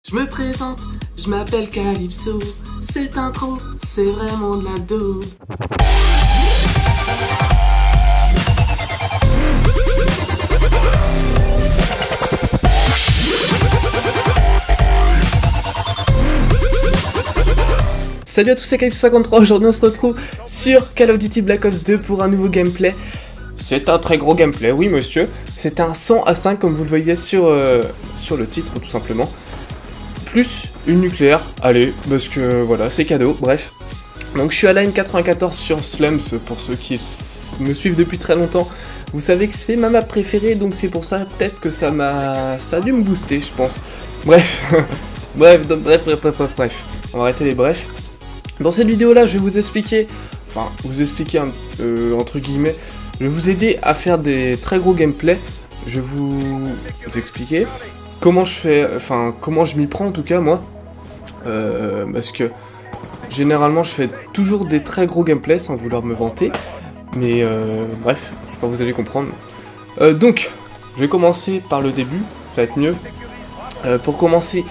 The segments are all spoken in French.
Je me présente, je m'appelle Calypso. Cette intro, c'est vraiment de la daube. Salut à tous, c'est Calypso53, aujourd'hui on se retrouve sur Call of Duty Black Ops 2 pour un nouveau gameplay. C'est un très gros gameplay, oui monsieur. C'est un 100 à 5 comme vous le voyez sur le titre tout simplement. Plus une nucléaire, allez, parce que voilà, c'est cadeau, bref. Donc je suis à la N94 sur Slums, pour ceux qui me suivent depuis très longtemps. Vous savez que c'est ma map préférée, donc c'est pour ça peut-être que ça a dû me booster, je pense. Bref, bref, on va arrêter les brefs. Dans cette vidéo là, je vais vous expliquer, entre guillemets, je vais vous aider à faire des très gros gameplays. Je vais vous expliquer comment je fais, comment je m'y prends en tout cas moi, parce que généralement je fais toujours des très gros gameplays sans vouloir me vanter, mais bref, vous allez comprendre. Donc, je vais commencer par le début, ça va être mieux. Pour commencer,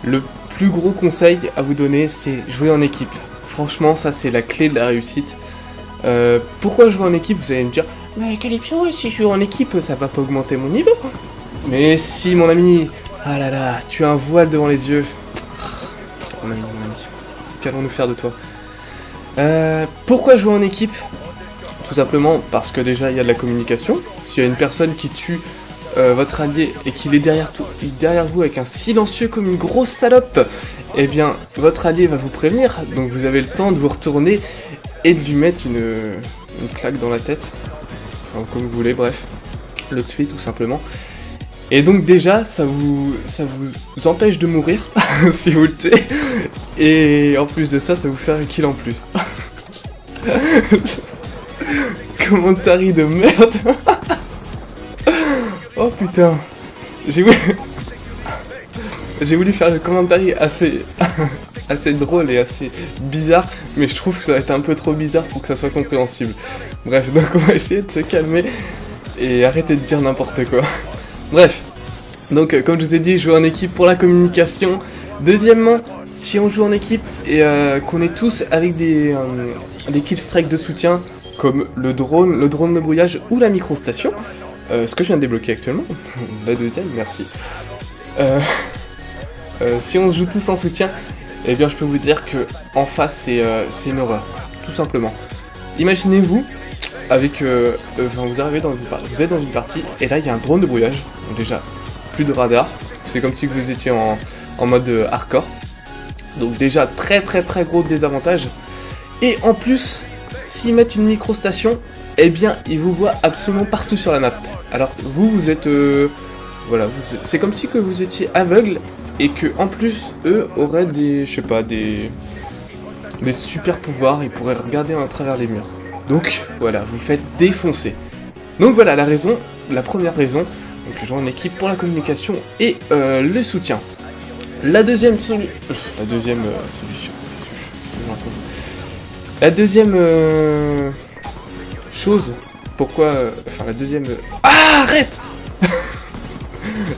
le plus gros conseil à vous donner, c'est jouer en équipe. Franchement, ça c'est la clé de la réussite. Pourquoi jouer en équipe? Vous allez me dire, mais Calypso, si je joue en équipe, ça va pas augmenter mon niveau. Mais si mon ami, ah là là, tu as un voile devant les yeux. Mon ami, qu'allons-nous faire de toi? Pourquoi jouer en équipe? Tout simplement parce que déjà il y a de la communication. S'il y a une personne qui tue votre allié et qu'il est derrière vous avec un silencieux comme une grosse salope, eh bien votre allié va vous prévenir, donc vous avez le temps de vous retourner et de lui mettre une claque dans la tête, enfin, comme vous voulez, bref, le tuer tout simplement. Et donc déjà ça vous empêche de mourir si vous le tuez, et en plus de ça, ça vous fait un kill en plus. Commentary de merde. Oh putain, j'ai voulu faire le commentary assez drôle et assez bizarre, mais je trouve que ça va être un peu trop bizarre pour que ça soit compréhensible. Bref, donc on va essayer de se calmer et arrêter de dire n'importe quoi. Bref, donc comme je vous ai dit, jouer en équipe pour la communication. Deuxièmement, si on joue en équipe et qu'on est tous avec des killstrikes de soutien, comme le drone de brouillage ou la microstation, ce que je viens de débloquer actuellement, la deuxième, merci. Si on se joue tous en soutien, eh bien je peux vous dire que en face c'est une horreur, tout simplement. Imaginez-vous avec, vous êtes dans une partie et là il y a un drone de brouillage, donc déjà plus de radar, c'est comme si vous étiez en mode hardcore, donc déjà très gros désavantage. Et en plus, s'ils mettent une microstation, eh bien ils vous voient absolument partout sur la map. Alors vous êtes voilà, c'est comme si que vous étiez aveugle et que en plus eux auraient des, je sais pas, des super pouvoirs, ils pourraient regarder à travers les murs. Donc voilà, vous faites défoncer. Donc voilà la première raison, donc je joue en équipe pour la communication et le soutien. La deuxième solution, chose, pourquoi, la deuxième... Ah, arrête.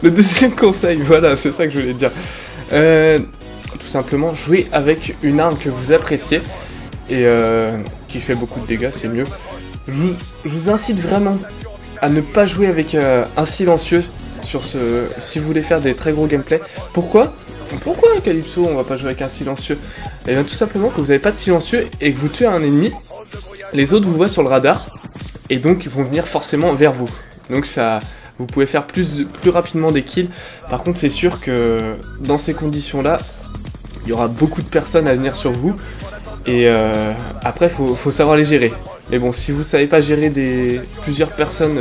Le deuxième conseil, voilà, c'est ça que je voulais dire. Tout simplement, jouer avec une arme que vous appréciez et qui fait beaucoup de dégâts, c'est mieux. Je vous incite vraiment à ne pas jouer avec un silencieux sur si vous voulez faire des très gros gameplays. Pourquoi Calypso, on va pas jouer avec un silencieux? Eh bien tout simplement que vous n'avez pas de silencieux et que vous tuez un ennemi, les autres vous voient sur le radar et donc ils vont venir forcément vers vous. Donc ça, vous pouvez faire plus rapidement des kills. Par contre c'est sûr que dans ces conditions là, il y aura beaucoup de personnes à venir sur vous et après faut savoir les gérer. Mais bon, si vous savez pas gérer plusieurs personnes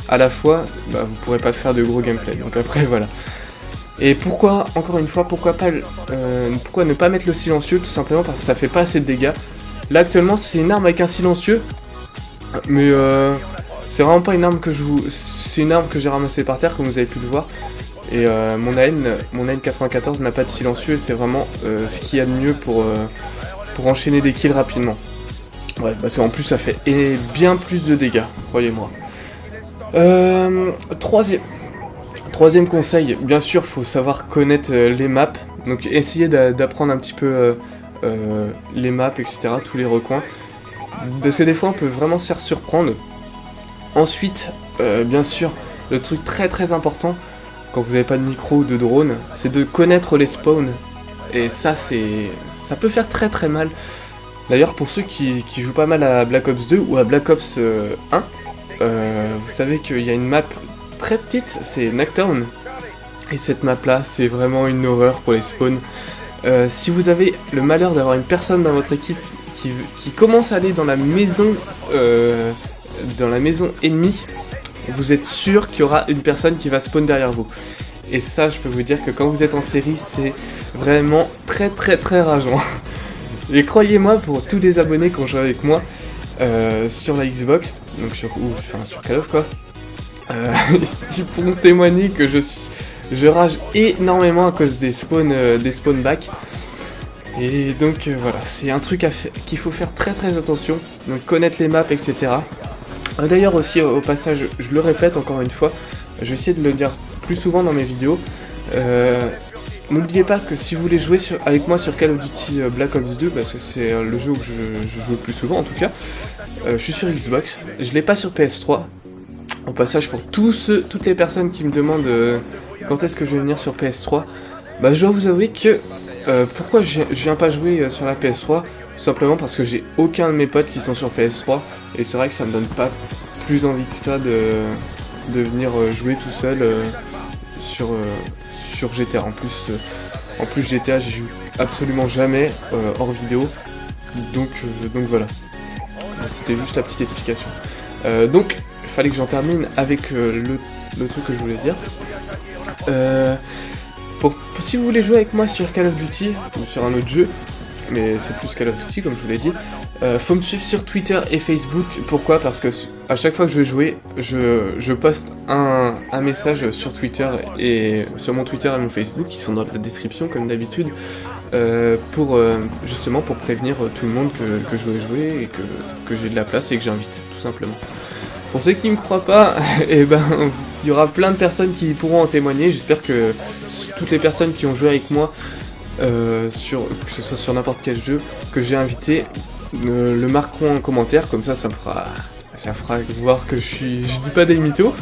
à la fois, bah, vous pourrez pas faire de gros gameplay. Donc après voilà. Et pourquoi, encore une fois, pourquoi ne pas mettre le silencieux? Tout simplement parce que ça fait pas assez de dégâts. Là actuellement c'est une arme avec un silencieux, mais c'est vraiment pas une arme que c'est une arme que j'ai ramassée par terre comme vous avez pu le voir. Et mon AN94 n'a pas de silencieux et c'est vraiment ce qu'il y a de mieux pour enchaîner des kills rapidement. Ouais, parce qu'en plus ça fait bien plus de dégâts, croyez-moi. Troisième conseil, bien sûr, faut savoir connaître les maps. Donc essayez d'apprendre un petit peu les maps, etc., tous les recoins. Parce que des fois, on peut vraiment se faire surprendre. Ensuite, bien sûr, le truc très très important, quand vous n'avez pas de micro ou de drone, c'est de connaître les spawns. Et ça peut faire très très mal. D'ailleurs, pour ceux qui jouent pas mal à Black Ops 2 ou à Black Ops 1, vous savez qu'il y a une map très petite, c'est Knockdown. Et cette map là, c'est vraiment une horreur pour les spawns. Si vous avez le malheur d'avoir une personne dans votre équipe qui commence à aller dans la maison ennemie, vous êtes sûr qu'il y aura une personne qui va spawn derrière vous. Et ça, je peux vous dire que quand vous êtes en série, c'est vraiment très très très rageant. Et croyez-moi, pour tous les abonnés qui ont joué avec moi sur la Xbox, donc sur Call of quoi, ils pourront témoigner que je rage énormément à cause des spawn back. Et donc voilà, c'est un truc qu'il faut faire très très attention, donc connaître les maps, etc. D'ailleurs aussi au passage, je le répète encore une fois, je vais essayer de le dire plus souvent dans mes vidéos. N'oubliez pas que si vous voulez jouer avec moi sur Call of Duty Black Ops 2, parce que c'est le jeu où je joue le plus souvent en tout cas, je suis sur Xbox, je l'ai pas sur PS3. Au passage, pour toutes les personnes qui me demandent quand est-ce que je vais venir sur PS3, bah je dois vous avouer que pourquoi je viens pas jouer sur la PS3, tout simplement parce que j'ai aucun de mes potes qui sont sur PS3, et c'est vrai que ça me donne pas plus envie que ça de venir jouer tout seul sur GTA. En plus GTA, j'y joue absolument jamais hors vidéo, donc voilà. C'était juste la petite explication. Donc, il fallait que j'en termine avec le truc que je voulais dire. Si vous voulez jouer avec moi sur Call of Duty ou sur un autre jeu, mais c'est plus Call of Duty comme je vous l'ai dit, faut me suivre sur Twitter et Facebook. Pourquoi? Parce que à chaque fois que je vais jouer, je poste un message sur Twitter et sur mon Twitter et mon Facebook qui sont dans la description comme d'habitude, justement pour prévenir tout le monde que je vais jouer et que j'ai de la place et que j'invite, tout simplement. Pour ceux qui ne me croient pas, eh ben, il y aura plein de personnes qui pourront en témoigner. J'espère que toutes les personnes qui ont joué avec moi, que ce soit sur n'importe quel jeu que j'ai invité, le marqueront en commentaire. Comme ça fera voir que je dis pas des mythos.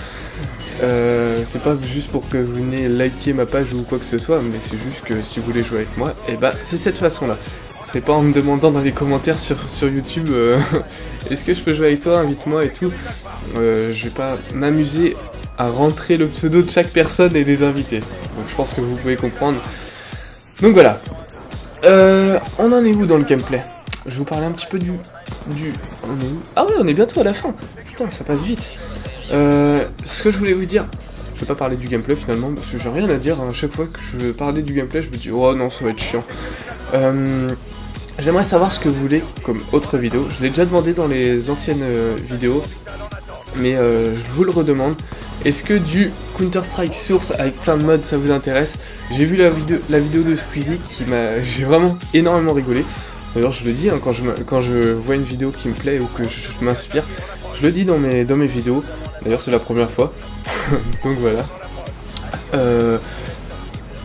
C'est pas juste pour que vous venez liker ma page ou quoi que ce soit, mais c'est juste que si vous voulez jouer avec moi, et bah c'est cette façon-là. C'est pas en me demandant dans les commentaires sur YouTube est-ce que je peux jouer avec toi, invite-moi et tout. Je vais pas m'amuser à rentrer le pseudo de chaque personne et les inviter. Donc je pense que vous pouvez comprendre. Donc voilà. On en est où dans le gameplay? Je vais vous parler un petit peu du... On est où? Ah ouais, on est bientôt à la fin. Putain, ça passe vite. Ce que je voulais vous dire, je vais pas parler du gameplay finalement, parce que j'ai rien à dire. À chaque fois que je veux parler du gameplay, je me dis, oh non, ça va être chiant. J'aimerais savoir ce que vous voulez comme autre vidéo. Je l'ai déjà demandé dans les anciennes vidéos, mais je vous le redemande. Est-ce que du Counter-Strike Source avec plein de mods ça vous intéresse? J'ai vu la vidéo de Squeezie j'ai vraiment énormément rigolé. D'ailleurs je le dis, hein, quand je vois une vidéo qui me plaît ou que je m'inspire, je le dis dans mes vidéos. D'ailleurs c'est la première fois. Donc voilà.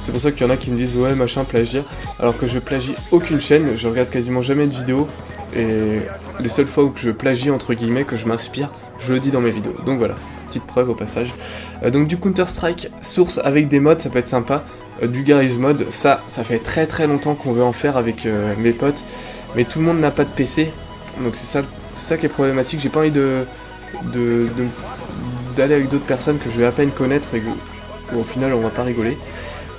C'est pour ça qu'il y en a qui me disent ouais machin plagiat, alors que je plagie aucune chaîne, je regarde quasiment jamais de vidéos, et les seules fois où que je plagie entre guillemets, que je m'inspire, je le dis dans mes vidéos. Donc voilà, petite preuve au passage. Donc du Counter-Strike Source avec des mods, ça peut être sympa. Du Garry's Mod, ça fait très très longtemps qu'on veut en faire avec mes potes, mais tout le monde n'a pas de PC, donc c'est ça qui est problématique. J'ai pas envie d'aller avec d'autres personnes que je vais à peine connaître et où au final on va pas rigoler.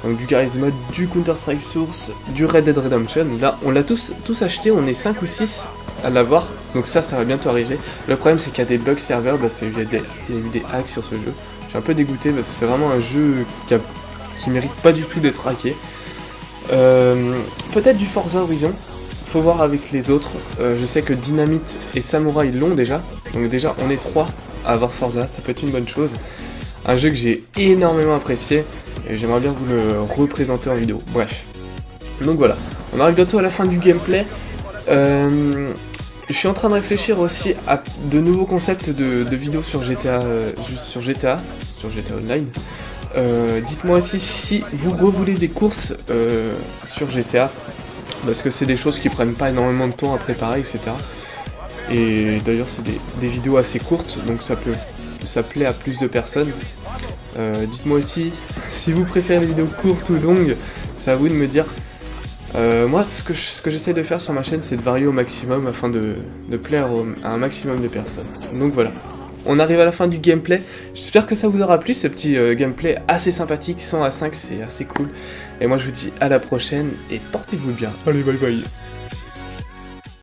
Donc du Garry's Mod, du Counter-Strike Source, du Red Dead Redemption. Là, on l'a tous acheté, on est 5 ou 6 à l'avoir. Donc ça va bientôt arriver. Le problème, c'est qu'il y a des bugs serveurs, parce qu'il y a eu des hacks sur ce jeu. Je suis un peu dégoûté, parce que c'est vraiment un jeu qui mérite pas du tout d'être hacké. Peut-être du Forza Horizon. Faut voir avec les autres. Je sais que Dynamite et Samurai l'ont déjà. Donc déjà, on est 3 à avoir Forza, ça peut être une bonne chose. Un jeu que j'ai énormément apprécié et j'aimerais bien vous le représenter en vidéo. Bref. Donc voilà, on arrive bientôt à la fin du gameplay. Je suis en train de réfléchir aussi à de nouveaux concepts de vidéos sur GTA Online. Dites-moi aussi si vous revoulez des courses sur GTA, parce que c'est des choses qui prennent pas énormément de temps à préparer, etc. Et d'ailleurs c'est des vidéos assez courtes, donc ça plaît à plus de personnes. Dites-moi aussi si vous préférez les vidéos courtes ou longues, c'est à vous de me dire. Moi ce que j'essaie de faire sur ma chaîne, c'est de varier au maximum afin de plaire à un maximum de personnes. Donc voilà, on arrive à la fin du gameplay. J'espère que ça vous aura plu, ce petit gameplay assez sympathique, 100 à 5, c'est assez cool. Et moi je vous dis à la prochaine et portez-vous bien. Allez, bye bye.